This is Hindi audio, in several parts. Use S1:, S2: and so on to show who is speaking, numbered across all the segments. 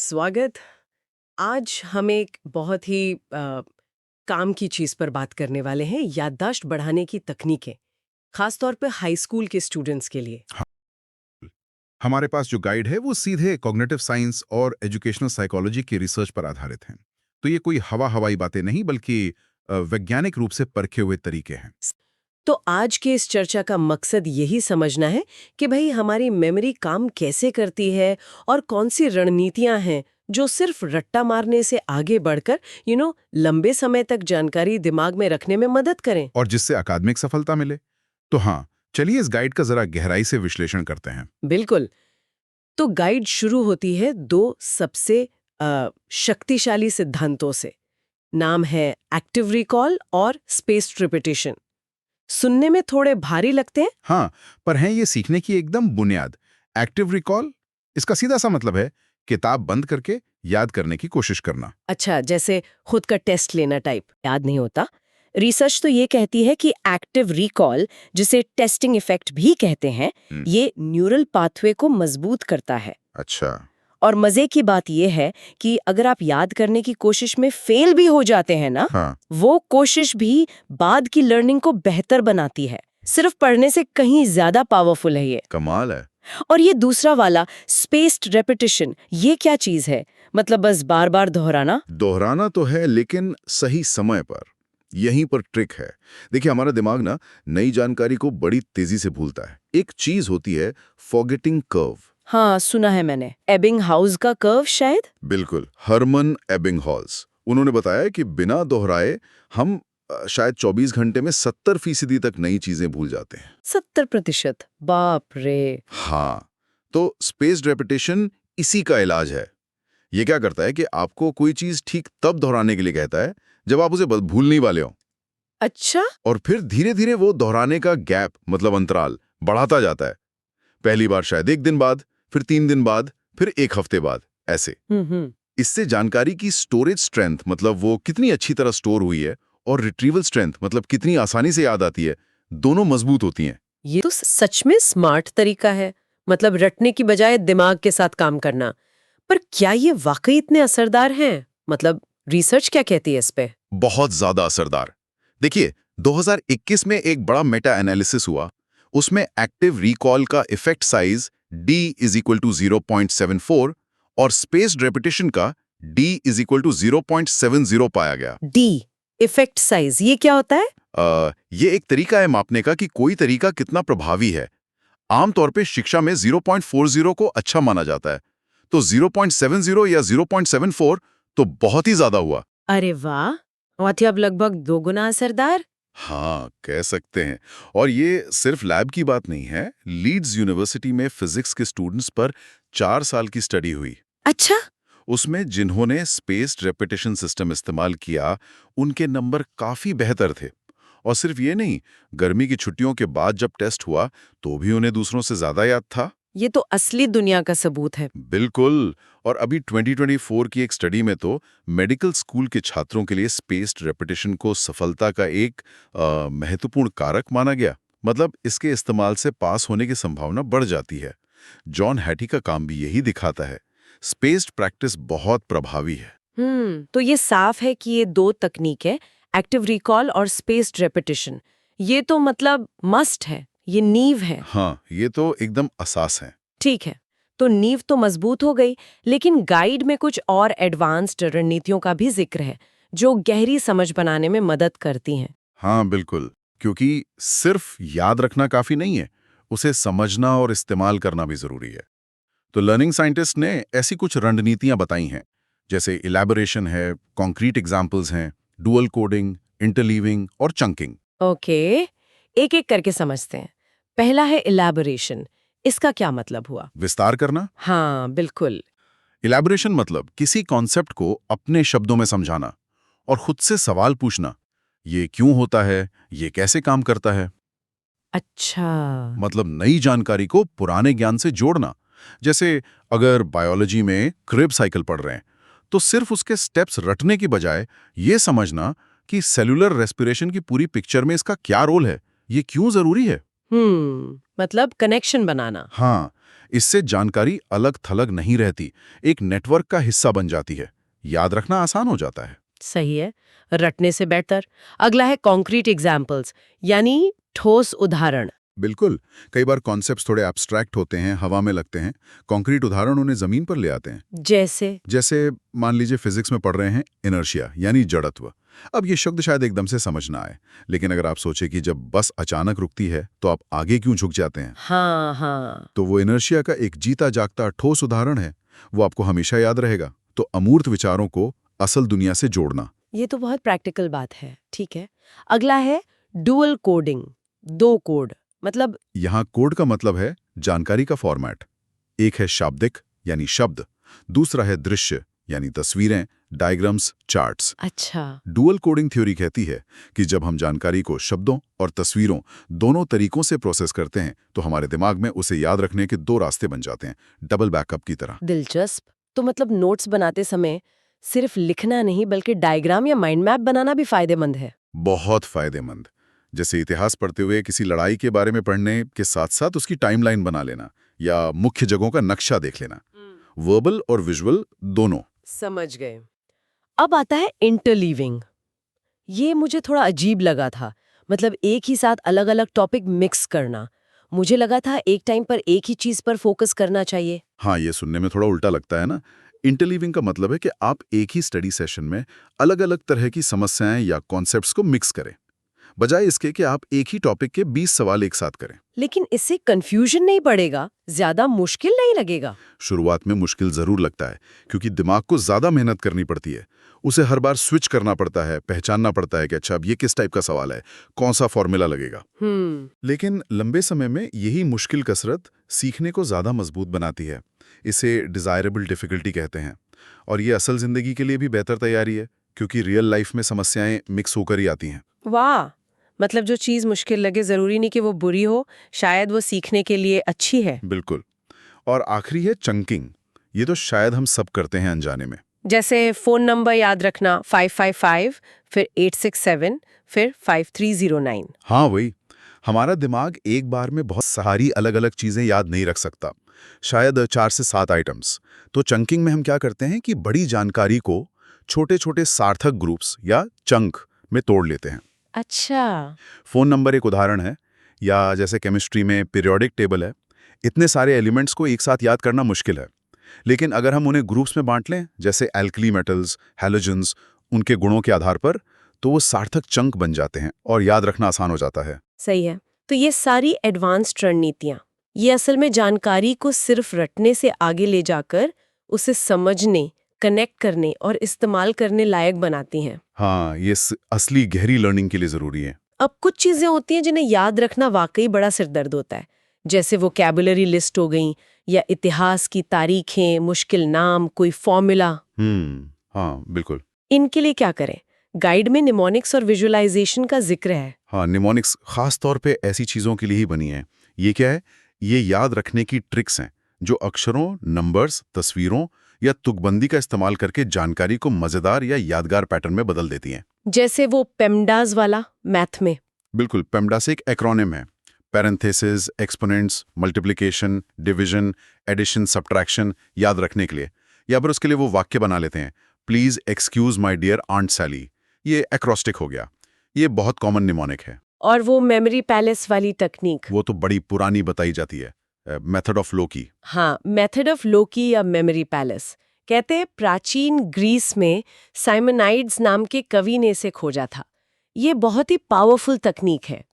S1: स्वागत। आज हम एक बहुत ही काम की चीज पर बात करने वाले हैं, याददाश्त बढ़ाने की तकनीकें, खास तौर पे हाई स्कूल के स्टूडेंट्स के लिए।
S2: हाँ, हमारे पास जो गाइड है वो सीधे कॉग्निटिव साइंस और एजुकेशनल साइकोलॉजी की रिसर्च पर आधारित है। तो ये कोई हवाई बातें नहीं बल्कि वैज्ञानिक रूप से परखे हुए तरीके हैं।
S1: तो आज के इस चर्चा का मकसद यही समझना है कि भाई हमारी मेमोरी काम कैसे करती है और कौन सी रणनीतियां हैं जो सिर्फ रट्टा मारने से आगे बढ़कर लंबे समय तक जानकारी दिमाग में रखने में मदद करें।
S2: और जिससे अकादमिक सफलता मिले। तो हाँ, चलिए इस गाइड का जरा गहराई से विश्लेषण करते हैं।
S1: बिल्कुल। तो गाइड शुरू होती है दो सबसे शक्तिशाली सिद्धांतों से। नाम है एक्टिव रिकॉल और स्पेस्ड रिपीटिशन। सुनने में थोड़े भारी लगते हैं।
S2: हाँ, पर हैं ये सीखने की एकदम बुनियाद। एक्टिव रिकॉल, इसका सीधा सा मतलब है किताब बंद करके याद करने की कोशिश करना।
S1: अच्छा, जैसे खुद का टेस्ट लेना टाइप, याद नहीं होता। रिसर्च तो ये कहती है कि एक्टिव रिकॉल, जिसे टेस्टिंग इफेक्ट भी कहते हैं, ये न्यूरल पाथवे को मजबूत करता है।
S2: अच्छा।
S1: और मजे की बात यह है कि अगर आप याद करने की कोशिश में फेल भी हो जाते हैं ना,
S2: हाँ।
S1: वो कोशिश भी बाद की लर्निंग को बेहतर बनाती है। सिर्फ पढ़ने से कहीं ज्यादा पावरफुल है ये।
S2: कमाल है।
S1: और ये दूसरा वाला स्पेस्ड रेपिटिशन, ये क्या चीज है? मतलब बस बार बार दोहराना?
S2: दोहराना तो है, लेकिन सही समय पर। यहीं पर ट्रिक है। देखिए, हमारा दिमाग ना नई जानकारी को बड़ी तेजी से भूलता है। एक चीज होती है फॉरगेटिंग कर्व।
S1: हाँ, सुना है मैंने, एबिंग हाउस का कर्व शायद।
S2: बिल्कुल, हरमन एबिंगहॉस। उन्होंने बताया कि बिना दोहराए हम शायद 24 घंटे में 70% तक नई चीजें भूल जाते हैं।
S1: 70%? बाप रे।
S2: हाँ, तो स्पेस्ड रेपिटेशन इसी का इलाज है। ये क्या करता है कि आपको कोई चीज ठीक तब दोहराने के लिए कहता है जब आप उसे भूलने वाले हो।
S1: अच्छा।
S2: और फिर धीरे धीरे वो दोहराने का गैप, मतलब अंतराल, बढ़ाता जाता है। पहली बार शायद 1 दिन बाद, फिर 3 दिन बाद, फिर 1 हफ्ते बाद, ऐसे। इससे जानकारी की स्टोरेज स्ट्रेंथ, मतलब वो कितनी अच्छी तरह स्टोर हुई है, और रिट्रीवल स्ट्रेंथ, मतलब कितनी आसानी से याद आती है, दोनों मजबूत होती हैं।
S1: ये तो सच में स्मार्ट तरीका है, मतलब रटने की बजाय दिमाग के साथ काम करना। पर क्या ये वाकई इतने असरदार हैं? मतलब रिसर्च क्या कहती है इस पे?
S2: बहुत ज्यादा असरदार। देखिए, 2021 में एक बड़ा मेटा एनालिसिस हुआ। उसमें एक्टिव रिकॉल का इफेक्ट साइज D = 0.74 और स्पेस्ड रेपिटेशन का D = 0.70 पाया गया।
S1: डी इफेक्ट साइज, ये क्या होता है?
S2: ये एक तरीका है मापने का कि कोई तरीका कितना प्रभावी है। आमतौर पे शिक्षा में 0.40 को अच्छा माना जाता है, तो 0.70 या 0.74 तो बहुत ही ज्यादा हुआ।
S1: अरे वाह, मतलब लगभग 2 गुना असरदार।
S2: हाँ, कह सकते हैं। और ये सिर्फ लैब की बात नहीं है। लीड्स यूनिवर्सिटी में फिजिक्स के स्टूडेंट्स पर 4 साल की स्टडी हुई।
S1: अच्छा।
S2: उसमें जिन्होंने स्पेस्ड रेपिटेशन सिस्टम इस्तेमाल किया, उनके नंबर काफी बेहतर थे। और सिर्फ ये नहीं, गर्मी की छुट्टियों के बाद जब टेस्ट हुआ तो भी उन्हें दूसरों से ज्यादा याद था।
S1: ये तो असली दुनिया का सबूत है।
S2: बिल्कुल। और अभी 2024 की एक स्टडी में तो मेडिकल स्कूल के छात्रों के लिए स्पेस्ड रेपिटेशन को सफलता का एक महत्वपूर्ण कारक माना गया। मतलब इसके इस्तेमाल से पास होने की संभावना बढ़ जाती है। जॉन हैटी का काम भी यही दिखाता है। स्पेस्ड प्रैक्टिस बहुत प्रभावी है।
S1: तो ये साफ है कि ये दो तकनीक है, एक्टिव रिकॉल और स्पेस्ड रेपिटिशन। ये तो मतलब मस्ट है, ये नींव है।
S2: हाँ, ये तो एकदम असास है।
S1: ठीक है, तो नींव तो मजबूत हो गई, लेकिन गाइड में कुछ और एडवांस्ड रणनीतियों का भी जिक्र है जो गहरी समझ बनाने में मदद करती हैं।
S2: हाँ, बिल्कुल। क्योंकि सिर्फ याद रखना काफी नहीं है, उसे समझना और इस्तेमाल करना भी जरूरी है। तो लर्निंग साइंटिस्ट ने ऐसी कुछ रणनीतियां बताई हैं, जैसे इलैबोरेशन है, कॉन्क्रीट एग्जाम्पल्स हैं, डुअल कोडिंग, इंटरलीविंग और चंकिंग।
S1: ओके, एक एक करके समझते हैं। पहला है इलैबोरेशन। इसका क्या मतलब हुआ?
S2: विस्तार करना।
S1: हाँ बिल्कुल।
S2: इलैबोरेशन मतलब किसी कॉन्सेप्ट को अपने शब्दों में समझाना और खुद से सवाल पूछना। ये क्यों होता है, ये कैसे काम करता है।
S1: अच्छा।
S2: मतलब नई जानकारी को पुराने ज्ञान से जोड़ना। जैसे अगर बायोलॉजी में क्रिब साइकिल पढ़ रहे हैं, तो सिर्फ उसके स्टेप्स रटने की बजाय ये समझना कि सेलुलर रेस्पिरेशन की पूरी पिक्चर में इसका क्या रोल है, ये क्यों जरूरी है।
S1: मतलब कनेक्शन बनाना।
S2: हाँ, इससे जानकारी अलग थलग नहीं रहती, एक नेटवर्क का हिस्सा बन जाती है। याद रखना आसान हो जाता है।
S1: सही है, रटने से बेहतर। अगला है कॉन्क्रीट एग्जाम्पल्स, यानी ठोस उदाहरण।
S2: बिल्कुल। कई बार कॉन्सेप्ट्स थोड़े एब्स्ट्रैक्ट होते हैं, हवा में लगते हैं। कॉन्क्रीट उदाहरण उन्हें जमीन पर ले आते हैं।
S1: जैसे
S2: मान लीजिए फिजिक्स में पढ़ रहे हैं इनर्शिया यानी जड़त्व। अब ये शब्द शायद एकदम से समझ ना आए, लेकिन अगर आप सोचे कि जब बस अचानक रुकती है तो आप आगे क्यों झुक जाते हैं,
S1: हाँ,
S2: तो वो इनर्शिया का एक जीता जागता ठोस उदाहरण है। वो आपको हमेशा याद रहेगा। तो अमूर्त विचारों को असल दुनिया से जोड़ना।
S1: ये तो बहुत प्रैक्टिकल बात है। ठीक है, अगला है डुअल कोडिंग, दो कोड। मतलब
S2: यहाँ कोड का मतलब है जानकारी का फॉर्मेट। एक है शाब्दिक यानी शब्द, दूसरा है दृश्य यानी तस्वीरें, डायग्राम्स, चार्ट्स।
S1: अच्छा,
S2: डुअल कोडिंग थ्योरी कहती है कि जब हम जानकारी को शब्दों और तस्वीरों दोनों तरीकों से प्रोसेस करते हैं तो हमारे दिमाग में उसे याद रखने के दो रास्ते बन जाते हैं, डबल बैकअप की तरह।
S1: दिलचस्प। तो मतलब नोट्स बनाते समय सिर्फ लिखना नहीं बल्कि डायग्राम या माइंड मैप बनाना भी फायदेमंद है।
S2: बहुत फायदेमंद। जैसे इतिहास पढ़ते हुए किसी लड़ाई के बारे में पढ़ने के साथ साथ उसकी टाइमलाइन बना लेना या मुख्य जगहों का नक्शा देख लेना। वर्बल और विजुअल दोनों।
S1: समझ गए। अब आता है इंटरलीविंग। ये मुझे थोड़ा अजीब लगा था। मतलब एक ही साथ अलग अलग टॉपिक मिक्स करना। मुझे लगा था एक टाइम पर एक ही चीज पर फोकस करना चाहिए।
S2: हाँ, ये सुनने में थोड़ा उल्टा लगता है ना। इंटरलीविंग का मतलब है कि आप एक ही स्टडी सेशन में अलग अलग तरह की समस्याएं या कॉन्सेप्ट्स को मिक्स करें, बजाय इसके कि आप एक ही टॉपिक के 20 सवाल एक साथ करें।
S1: लेकिन इससे कंफ्यूजन नहीं बढ़ेगा, ज्यादा मुश्किल नहीं लगेगा।
S2: शुरुआत में मुश्किल जरूर लगता है, क्योंकि दिमाग को ज्यादा मेहनत करनी पड़ती है। उसे हर बार स्विच करना पड़ता है, पहचानना पड़ता है कि अच्छा अब ये किस टाइप का सवाल है, कौन सा फॉर्मूला लगेगा। लेकिन लंबे समय में यही मुश्किल कसरत सीखने को ज्यादा मजबूत बनाती है। इसे डिजायरेबल डिफिकल्टी कहते हैं। और ये असल जिंदगी के लिए भी बेहतर तैयारी है, क्योंकि रियल लाइफ में समस्याएं मिक्स होकर ही आती हैं।
S1: वाह, मतलब जो चीज मुश्किल लगे जरूरी नहीं कि वो बुरी हो, शायद वो सीखने के लिए अच्छी है।
S2: बिल्कुल। और आखिरी है चंकिंग। ये तो शायद हम सब करते हैं अनजाने में।
S1: जैसे फोन नंबर याद रखना 555, फिर 867, फिर 5309।
S2: हाँ, वही। हमारा दिमाग एक बार में बहुत सारी अलग अलग चीजें याद नहीं रख सकता, शायद 4 से 7 आइटम्स। तो चंकिंग में हम क्या करते हैं कि बड़ी जानकारी को छोटे छोटे सार्थक ग्रुप्स या चंक में तोड़ लेते हैं।
S1: अच्छा,
S2: फोन नंबर एक उदाहरण है, या जैसे केमिस्ट्री में पीरियोडिक टेबल है। इतने सारे एलिमेंट्स को एक साथ याद करना मुश्किल है, लेकिन अगर हम उन्हें ग्रुप्स में बांट लें, जैसे एल्कली मेटल्स, हैलोजेंस, उनके गुणों के आधार पर, तो वो सार्थक चंक बन जाते हैं और याद रखना आसान हो जाता है।
S1: सही है। तो ये सारी एडवांस्ड रणनीतियां, ये असल में जानकारी को सिर्फ रटने से आगे ले जाकर उसे समझने, कनेक्ट करने और इस्तेमाल करने लायक बनाती हैं।
S2: हाँ, ये असली गहरी लर्निंग के लिए जरूरी है।
S1: अब कुछ चीजें होती हैं जिन्हें याद रखना वाकई बड़ा सिरदर्द होता है, जैसे वोकैबुलरी लिस्ट हो गई या इतिहास की तारीखें, मुश्किल नाम, कोई फॉर्मूला।
S2: हाँ, बिल्कुल।
S1: इनके लिए क्या करें? गाइड में निमोनिक्स और विजुअलाइजेशन का जिक्र है।
S2: हाँ, निमोनिक्स खास तौर पे ऐसी चीजों के लिए ही बनी है। ये क्या है? ये याद रखने की ट्रिक्स हैं जो अक्षरों, नंबर्स, तस्वीरों या तुकबंदी का इस्तेमाल करके जानकारी को मजेदार या यादगार पैटर्न में बदल देती हैं।
S1: जैसे वो पेमडास वाला मैथ में।
S2: बिल्कुल। पेमडास एक एक्रोनिम है। Parenthesis, exponents, multiplication, division, addition, subtraction याद रखने के लिए। या फिर उसके लिए वो वाक्य बना लेते हैं, please excuse my dear aunt Sally. ये एक्रोस्टिक हो गया। ये बहुत कॉमन निमोनिक है।
S1: और वो मेमोरी पैलेस वाली तकनीक,
S2: वो तो बड़ी पुरानी बताई जाती है, मेथड ऑफ लोकी।
S1: हाँ, मेथड ऑफ लोकी या मेमोरी पैलेस। कहते हैं प्राचीन ग्रीस में साइमनाइड्स नाम के कवि ने इसे खोजा था। ये बहुत ही पावरफुल तकनीक है।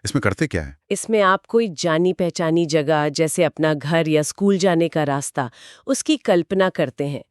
S2: इसमें करते क्या है?
S1: इसमें आप कोई जानी पहचानी जगह, जैसे अपना घर या स्कूल जाने का रास्ता, उसकी कल्पना करते हैं।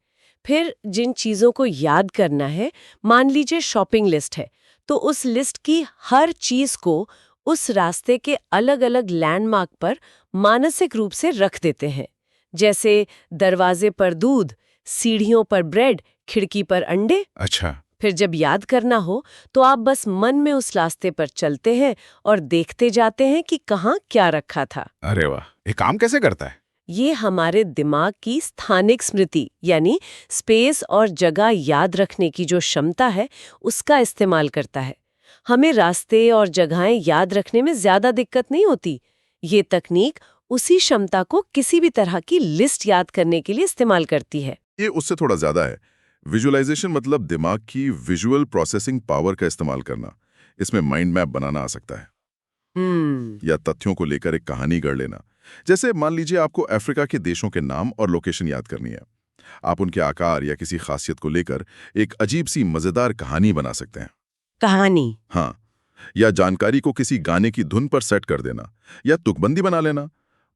S1: फिर जिन चीज़ों को याद करना है, मान लीजिए शॉपिंग लिस्ट है, तो उस लिस्ट की हर चीज़ को उस रास्ते के अलग अलग लैंडमार्क पर मानसिक रूप से रख देते हैं। जैसे दरवाजे पर दूध, सीढ़ियों पर ब्रेड, खिड़की पर अंडे।
S2: अच्छा।
S1: फिर जब याद करना हो तो आप बस मन में उस रास्ते पर चलते हैं और देखते जाते हैं कि कहाँ क्या रखा था।
S2: अरे वाह, ये काम कैसे करता है?
S1: ये हमारे दिमाग की स्थानिक स्मृति यानी स्पेस और जगह याद रखने की जो क्षमता है, उसका इस्तेमाल करता है। हमें रास्ते और जगहें याद रखने में ज्यादा दिक्कत नहीं होती। ये तकनीक उसी क्षमता को किसी भी तरह की लिस्ट याद करने के लिए इस्तेमाल करती है।
S2: ये उससे थोड़ा ज्यादा है। विजुअलाइजेशन मतलब दिमाग की विजुअल प्रोसेसिंग पावर का इस्तेमाल करना। इसमें माइंड मैप बनाना आ सकता है या तथ्यों को लेकर एक कहानी गढ़ लेना। जैसे मान लीजिए आपको अफ्रीका के देशों के नाम और लोकेशन याद करनी है। आप उनके आकार या किसी खासियत को लेकर एक अजीब सी मजेदार कहानी बना सकते हैं।
S1: कहानी?
S2: हाँ, या जानकारी को किसी गाने की धुन पर सेट कर देना या तुकबंदी बना लेना।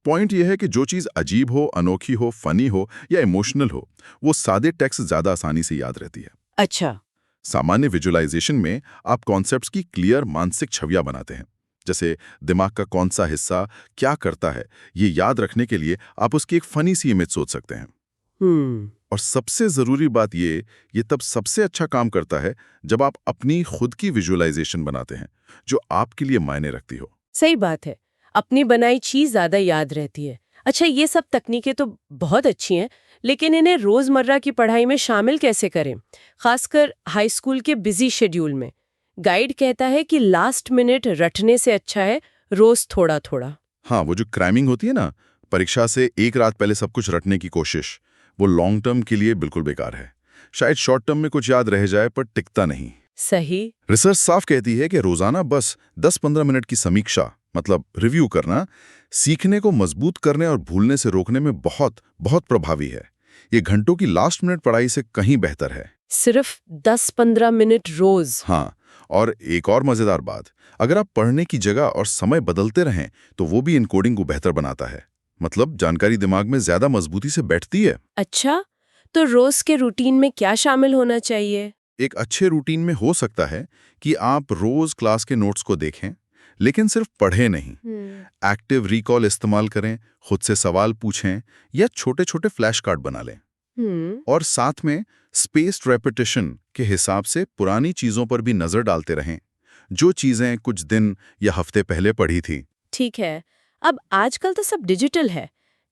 S2: पॉइंट यह है कि जो चीज़ अजीब हो, अनोखी हो, फनी हो या इमोशनल हो, वो सादे टेक्स्ट ज़्यादा आसानी से याद रहती है।
S1: अच्छा।
S2: सामान्य विजुअलाइजेशन में आप कॉन्सेप्ट्स की क्लियर मानसिक छवियां बनाते हैं। जैसे दिमाग का कौन सा हिस्सा क्या करता है, ये याद रखने के लिए आप उसकी एक फनी सी इमेज सोच सकते हैं। और सबसे ज़रूरी बात ये तब सबसे अच्छा काम करता है जब आप अपनी खुद की विजुअलाइजेशन बनाते हैं, जो आपके लिए मायने रखती हो।
S1: सही बात है, अपनी बनाई चीज ज्यादा याद रहती है। अच्छा, ये सब तकनीकें तो बहुत अच्छी हैं, लेकिन इन्हें रोजमर्रा की पढ़ाई में शामिल कैसे करें, खासकर हाई स्कूल के बिजी शेड्यूल में? गाइड कहता है कि लास्ट मिनट रटने से अच्छा है रोज थोड़ा थोड़ा।
S2: हाँ, वो जो क्रैमिंग होती है ना, परीक्षा से एक रात पहले सब कुछ रटने की कोशिश, वो लॉन्ग टर्म के लिए बिल्कुल बेकार है। शायद शॉर्ट टर्म में कुछ याद रह जाए पर टिकता नहीं।
S1: सही।
S2: रिसर्च साफ कहती है कि रोजाना बस 10-15 मिनट की समीक्षा मतलब रिव्यू करना सीखने को मजबूत करने और भूलने से रोकने में बहुत बहुत प्रभावी है। ये घंटों की लास्ट मिनट पढ़ाई से कहीं बेहतर है।
S1: सिर्फ 10-15 मिनट रोज?
S2: हाँ, और एक और मजेदार बात, अगर आप पढ़ने की जगह और समय बदलते रहें तो वो भी इनकोडिंग को बेहतर बनाता है। मतलब जानकारी दिमाग में ज्यादा मजबूती से बैठती है।
S1: अच्छा, तो रोज के रूटीन में क्या शामिल होना चाहिए?
S2: एक अच्छे रूटीन में हो सकता है कि आप रोज क्लास के नोट्स को देखें, लेकिन सिर्फ पढ़ें नहीं। एक्टिव रिकॉल इस्तेमाल करें, खुद से सवाल पूछें या छोटे छोटे फ्लैश कार्ड बना लें। और साथ में स्पेस्ड रेपिटेशन के हिसाब से पुरानी चीजों पर भी नजर डालते रहें, जो चीजें कुछ दिन या हफ्ते पहले पढ़ी थी।
S1: ठीक है। अब आजकल तो सब डिजिटल है,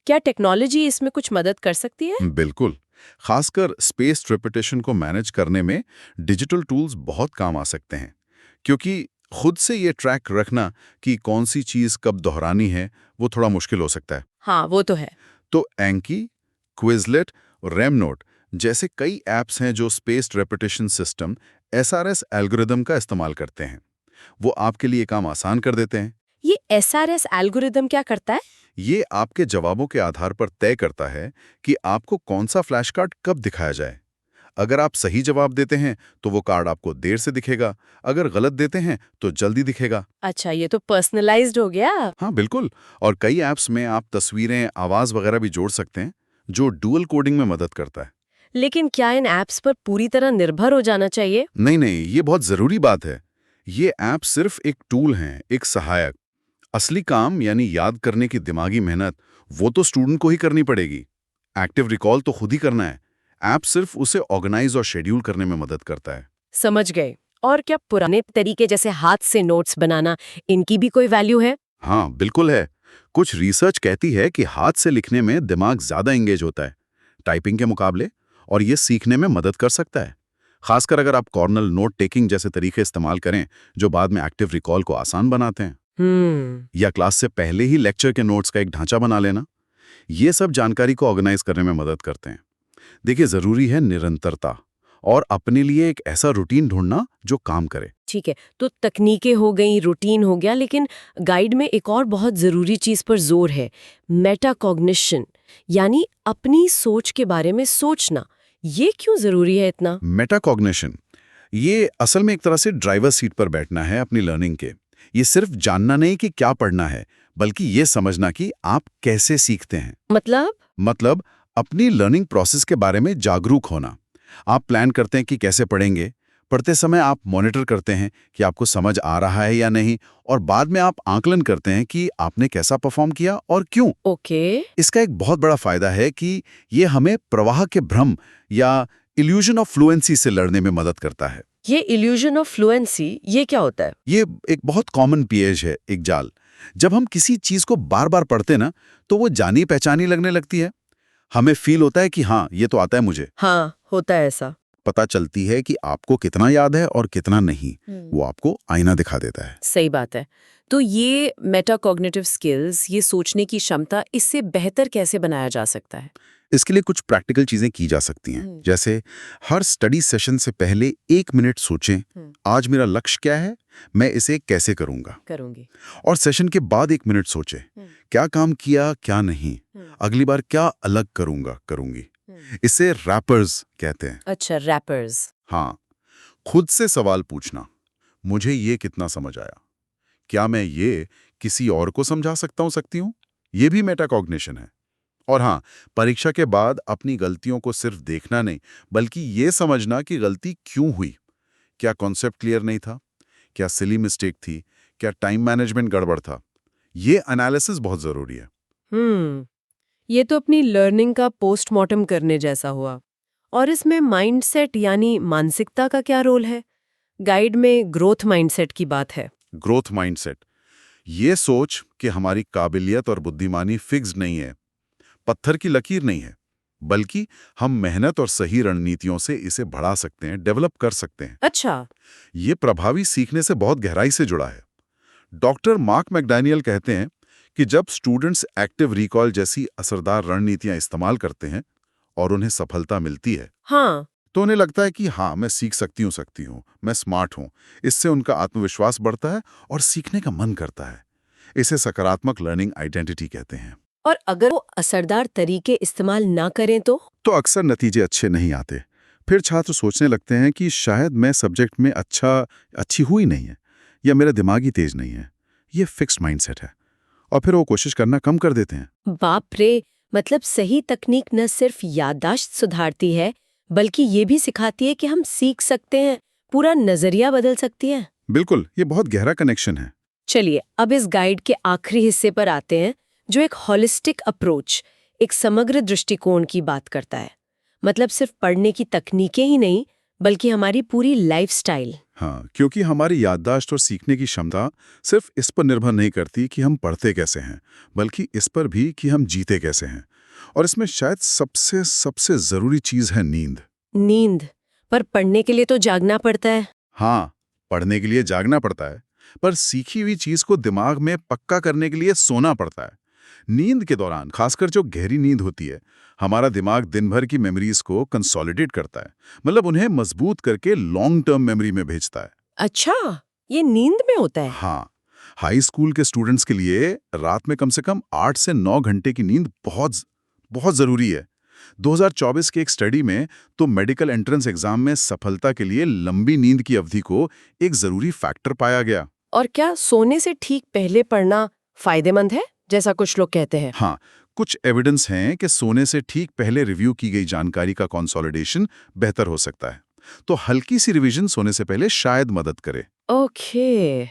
S1: क्या टेक्नोलॉजी इसमें कुछ मदद कर सकती है?
S2: बिल्कुल। खासकर स्पेस्ड रेपिटेशन को मैनेज करने में डिजिटल टूल्स बहुत काम आ सकते हैं, क्योंकि खुद से ये ट्रैक रखना कि कौन सी चीज कब दोहरानी है वो थोड़ा मुश्किल हो सकता है।
S1: हाँ, वो तो है।
S2: तो एंकी, क्विजलेट और रेमनोट जैसे कई ऐप्स हैं जो spaced repetition system SRS algorithm का इस्तेमाल करते हैं। वो आपके लिए काम आसान कर देते हैं।
S1: ये एसआरएस एल्गोरिदम क्या करता है?
S2: ये आपके जवाबों के आधार पर तय करता है कि आपको कौन सा फ्लैश कार्ड कब दिखाया जाए। अगर आप सही जवाब देते हैं तो वो कार्ड आपको देर से दिखेगा, अगर गलत देते हैं तो जल्दी दिखेगा।
S1: अच्छा, ये तो पर्सनलाइज्ड हो गया।
S2: हाँ बिल्कुल। और कई ऐप्स में आप तस्वीरें, आवाज वगैरह भी जोड़ सकते हैं, जो डुअल कोडिंग में मदद करता है।
S1: लेकिन क्या इन ऐप्स पर पूरी तरह निर्भर हो जाना चाहिए?
S2: नहीं, ये बहुत जरूरी बात है। ये ऐप सिर्फ एक टूल हैं, एक सहायक। असली काम यानी याद करने की दिमागी मेहनत वो तो स्टूडेंट को ही करनी पड़ेगी। एक्टिव रिकॉल तो खुद ही करना है। ऐप सिर्फ उसे ऑर्गेनाइज और शेड्यूल करने में मदद करता है।
S1: समझ गए। और क्या पुराने तरीके जैसे हाथ से नोट्स बनाना, इनकी भी कोई वैल्यू है?
S2: हाँ बिल्कुल है। कुछ रिसर्च कहती है कि हाथ से लिखने में दिमाग ज्यादा एंगेज होता है टाइपिंग के मुकाबले, और ये सीखने में मदद कर सकता है। खासकर अगर आप कॉर्नल नोट टेकिंग जैसे तरीके इस्तेमाल करें जो बाद में एक्टिव रिकॉल को आसान बनाते हैं। या क्लास से पहले ही लेक्चर के नोट्स का एक ढांचा बना लेना, ये सब जानकारी को ऑर्गेनाइज करने में मदद करते हैं। देखिए, जरूरी है निरंतरता और अपने लिए एक ऐसा रूटीन ढूंढना जो काम करे।
S1: ठीक है, तो तकनीकें हो गई, रूटीन हो गया, लेकिन गाइड में एक और बहुत जरूरी चीज पर जोर है, मेटाकॉग्निशन, यानी अपनी सोच के बारे में सोचना। ये क्यों जरूरी है इतना?
S2: मेटाकॉग्निशन ये असल में एक तरह से ड्राइवर सीट पर बैठना है अपनी लर्निंग के। ये सिर्फ जानना नहीं कि क्या पढ़ना है, बल्कि ये समझना कि आप कैसे सीखते हैं। मतलब अपनी लर्निंग प्रोसेस के बारे में जागरूक होना। आप प्लान करते हैं कि कैसे पढ़ेंगे, पढ़ते समय आप मॉनिटर करते हैं कि आपको समझ आ रहा है या नहीं, और बाद में आप आकलन करते हैं कि आपने कैसा परफॉर्म किया और क्यों।
S1: ओके।
S2: इसका एक बहुत बड़ा फायदा है कि ये हमें प्रवाह के भ्रम या इल्यूजन ऑफ फ्लुएंसी से लड़ने में मदद करता है।
S1: ये इल्यूजन ऑफ फ्लुएंसी, ये क्या होता है?
S2: ये एक बहुत कॉमन पेज है, एक जाल। जब हम किसी चीज को बार बार पढ़ते ना, तो वो जानी पहचानी लगने लगती है। हमें फील होता है कि हाँ, ये तो आता है मुझे।
S1: हाँ, होता है ऐसा।
S2: पता चलती है कि आपको कितना याद है और कितना नहीं, वो आपको आईना दिखा देता है।
S1: सही बात है। तो ये मेटाकॉग्निटिव स्किल्स, ये सोचने की क्षमता, इससे बेहतर कैसे बनाया जा सकता है?
S2: इसके लिए कुछ प्रैक्टिकल चीजें की जा सकती हैं, जैसे हर स्टडी सेशन से पहले 1 मिनट सोचें, आज मेरा लक्ष्य क्या है, मैं इसे कैसे
S1: करूंगी।
S2: और सेशन के बाद 1 मिनट सोचें, क्या काम किया क्या नहीं, अगली बार क्या अलग करूंगी। इसे रैपर्स कहते हैं।
S1: अच्छा, रैपर्स।
S2: हाँ, खुद से सवाल पूछना, मुझे ये कितना समझ आया, क्या मैं ये किसी और को समझा सकती हूँ, ये भी मेटाकॉग्निशन है। और हाँ, परीक्षा के बाद अपनी गलतियों को सिर्फ देखना नहीं, बल्कि ये समझना कि गलती क्यों हुई। क्या कॉन्सेप्ट क्लियर नहीं था, क्या सिली मिस्टेक थी, क्या टाइम मैनेजमेंट गड़बड़ था। ये एनालिसिस बहुत जरूरी है।
S1: ये तो अपनी लर्निंग का पोस्टमार्टम करने जैसा हुआ। और इसमें माइंडसेट यानी मानसिकता का क्या रोल है? गाइड में ग्रोथ माइंडसेट की बात है।
S2: ग्रोथ माइंडसेट, ये सोच कि हमारी काबिलियत और बुद्धिमानी फिक्स्ड नहीं है, पत्थर की लकीर नहीं है, बल्कि हम मेहनत और सही रणनीतियों से इसे बढ़ा सकते हैं, डेवलप कर सकते हैं।
S1: अच्छा।
S2: ये प्रभावी सीखने से बहुत गहराई से जुड़ा है। डॉक्टर मार्क मैकडैनियल कहते हैं कि जब स्टूडेंट्स एक्टिव रिकॉल जैसी असरदार रणनीतियां इस्तेमाल करते हैं और उन्हें सफलता मिलती है,
S1: हाँ।
S2: तो उन्हें लगता है कि हाँ, मैं सीख सकती हूँ, मैं स्मार्ट हूँ। इससे उनका आत्मविश्वास बढ़ता है और सीखने का मन करता है। इसे सकारात्मक लर्निंग आइडेंटिटी कहते हैं।
S1: और अगर वो असरदार तरीके इस्तेमाल ना करें तो
S2: अक्सर नतीजे अच्छे नहीं आते। फिर छात्र सोचने लगते हैं कि शायद मैं सब्जेक्ट में अच्छी हुई नहीं है, या मेरा दिमाग ही तेज नहीं है। ये फिक्स्ड माइंडसेट है, और फिर वो कोशिश करना कम कर देते हैं।
S1: बाप रे, मतलब सही तकनीक न सिर्फ याददाश्त सुधारती है, बल्कि ये भी सिखाती है कि हम सीख सकते हैं, पूरा नजरिया बदल सकती है।
S2: बिल्कुल, ये बहुत गहरा कनेक्शन है।
S1: चलिए अब इस गाइड के आखिरी हिस्से पर आते हैं, जो एक होलिस्टिक अप्रोच, एक समग्र दृष्टिकोण की बात करता है। मतलब सिर्फ पढ़ने की तकनीकें ही नहीं, बल्कि हमारी पूरी लाइफस्टाइल।
S2: हाँ, क्योंकि हमारी याददाश्त और सीखने की क्षमता सिर्फ इस पर निर्भर नहीं करती कि हम पढ़ते कैसे हैं, बल्कि इस पर भी कि हम जीते कैसे हैं। और इसमें शायद सबसे सबसे जरूरी चीज है नींद।
S1: नींद? पर पढ़ने के लिए तो जागना पड़ता है।
S2: हाँ, पढ़ने के लिए जागना पड़ता है, पर सीखी हुई चीज को दिमाग में पक्का करने के लिए सोना पड़ता है। नींद के दौरान, खासकर जो गहरी नींद होती है, हमारा दिमाग दिन भर की मेमोरीज को कंसोलिडेट करता है, मतलब उन्हें मजबूत करके लॉन्ग टर्म मेमोरी में भेजता है।
S1: अच्छा, ये नींद में होता है?
S2: हाँ, हाई स्कूल के स्टूडेंट्स के लिए रात में कम से कम 8 से 9 घंटे की नींद बहुत बहुत जरूरी है। 2024 के एक स्टडी में तो मेडिकल एंट्रेंस एग्जाम में सफलता के लिए लंबी नींद की अवधि को एक जरूरी फैक्टर पाया गया।
S1: और क्या सोने से ठीक पहले पढ़ना फायदेमंद है, जैसा कुछ लोग कहते हैं?
S2: हाँ, कुछ एविडेंस हैं कि सोने से ठीक पहले रिव्यू की गई जानकारी का कंसोलिडेशन बेहतर हो सकता है। तो हल्की सी रिवीजन सोने से पहले शायद मदद करे।
S1: ओके।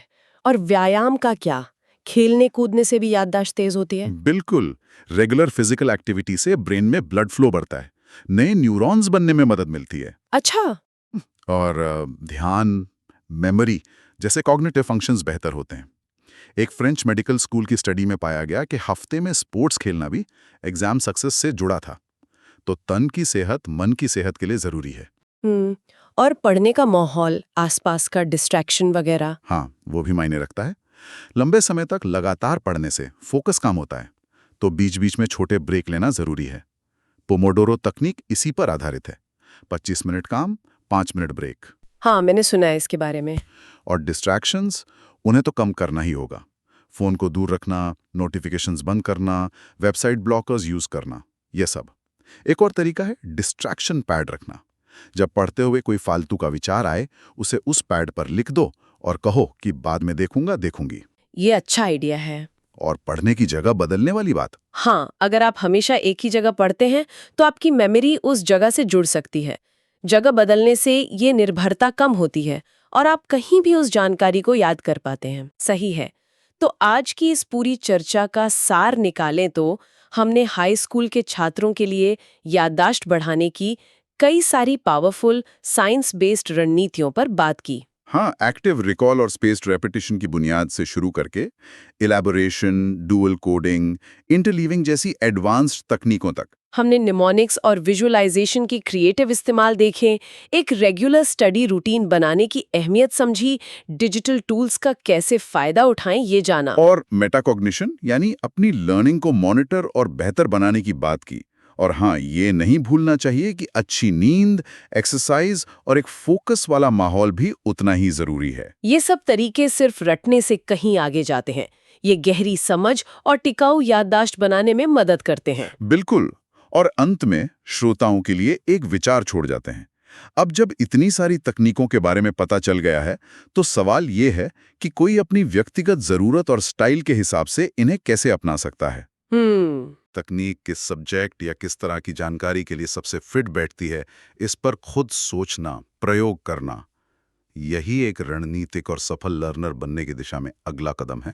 S1: और व्यायाम का क्या? खेलने कूदने से भी याददाश्त तेज होती है?
S2: बिल्कुल, रेगुलर फिजिकल एक्टिविटी से ब्रेन में ब्लड फ्लो बढ़ता है, नए न्यूरॉन्स बनने में मदद मिलती है।
S1: अच्छा।
S2: और ध्यान, मेमोरी जैसे कॉग्निटिव फंक्शंस बेहतर होते हैं। एक फ्रेंच मेडिकल स्कूल की स्टडी में पाया गया कि हफ्ते में स्पोर्ट्स खेलना भी एग्जाम सक्सेस से जुड़ा था। तो तन की सेहत मन की सेहत के लिए जरूरी है।
S1: और पढ़ने का माहौल, आसपास का डिस्ट्रैक्शन वगैरह?
S2: हाँ, वो भी मायने रखता है। लंबे समय तक लगातार पढ़ने से फोकस कम होता है, तो बीच बीच में छोटे ब्रेक लेना जरूरी है। पोमोडोरो तकनीक इसी पर आधारित है। 25 मिनट काम, 5 मिनट ब्रेक।
S1: हाँ, मैंने सुना है इसके बारे में।
S2: और डिस्ट्रैक्शंस, उन्हें तो कम करना ही होगा। फोन को दूर रखना, नोटिफिकेशंस बंद करना, वेबसाइट ब्लॉकर्स यूज करना, यह सब। एक और तरीका है डिस्ट्रैक्शन पैड रखना। जब पढ़ते हुए कोई फालतू का विचार आए, उसे उस पैड पर लिख दो और कहो कि बाद में देखूंगी।
S1: ये अच्छा आइडिया है।
S2: और पढ़ने की जगह बदलने वाली बात।
S1: हाँ, अगर आप हमेशा एक ही जगह पढ़ते हैं तो आपकी मेमोरी उस जगह से जुड़ सकती है। जगह बदलने से ये निर्भरता कम होती है और आप कहीं भी उस जानकारी को याद कर पाते हैं। सही है। तो आज की इस पूरी चर्चा का सार निकालें तो हमने हाई स्कूल के छात्रों के लिए याददाश्त बढ़ाने की कई सारी पावरफुल साइंस बेस्ड रणनीतियों पर बात की।
S2: हाँ, एक्टिव रिकॉल और स्पेस्ड रेपिटेशन की बुनियाद से शुरू करके इलैबोरेशन, डुअल कोडिंग, इंटरलीविंग जैसी एडवांस्ड तकनीकों तक
S1: हमने निमोनिक्स और विजुअलाइजेशन की क्रिएटिव इस्तेमाल देखे, एक रेगुलर स्टडी रूटीन बनाने की अहमियत समझी, डिजिटल टूल्स का कैसे फायदा उठाएं ये जाना।
S2: और मेटाकॉग्निशन यानी अपनी लर्निंग को मॉनिटर और बेहतर बनाने की बात की। और हाँ, ये नहीं भूलना चाहिए कि अच्छी नींद, एक्सरसाइज और एक फोकस वाला माहौल भी उतना ही जरूरी है।
S1: ये सब तरीके सिर्फ रटने से कहीं आगे जाते हैं, ये गहरी समझ और टिकाऊ याददाश्त बनाने में मदद करते हैं।
S2: बिल्कुल। और अंत में श्रोताओं के लिए एक विचार छोड़ जाते हैं। अब जब इतनी सारी तकनीकों के बारे में पता चल गया है, तो सवाल ये है कि कोई अपनी व्यक्तिगत जरूरत और स्टाइल के हिसाब से इन्हें कैसे अपना सकता है। तकनीक किस सब्जेक्ट या किस तरह की जानकारी के लिए सबसे फिट बैठती है, इस पर खुद सोचना, प्रयोग करना, यही एक रणनीतिक और सफल लर्नर बनने की दिशा में अगला कदम है।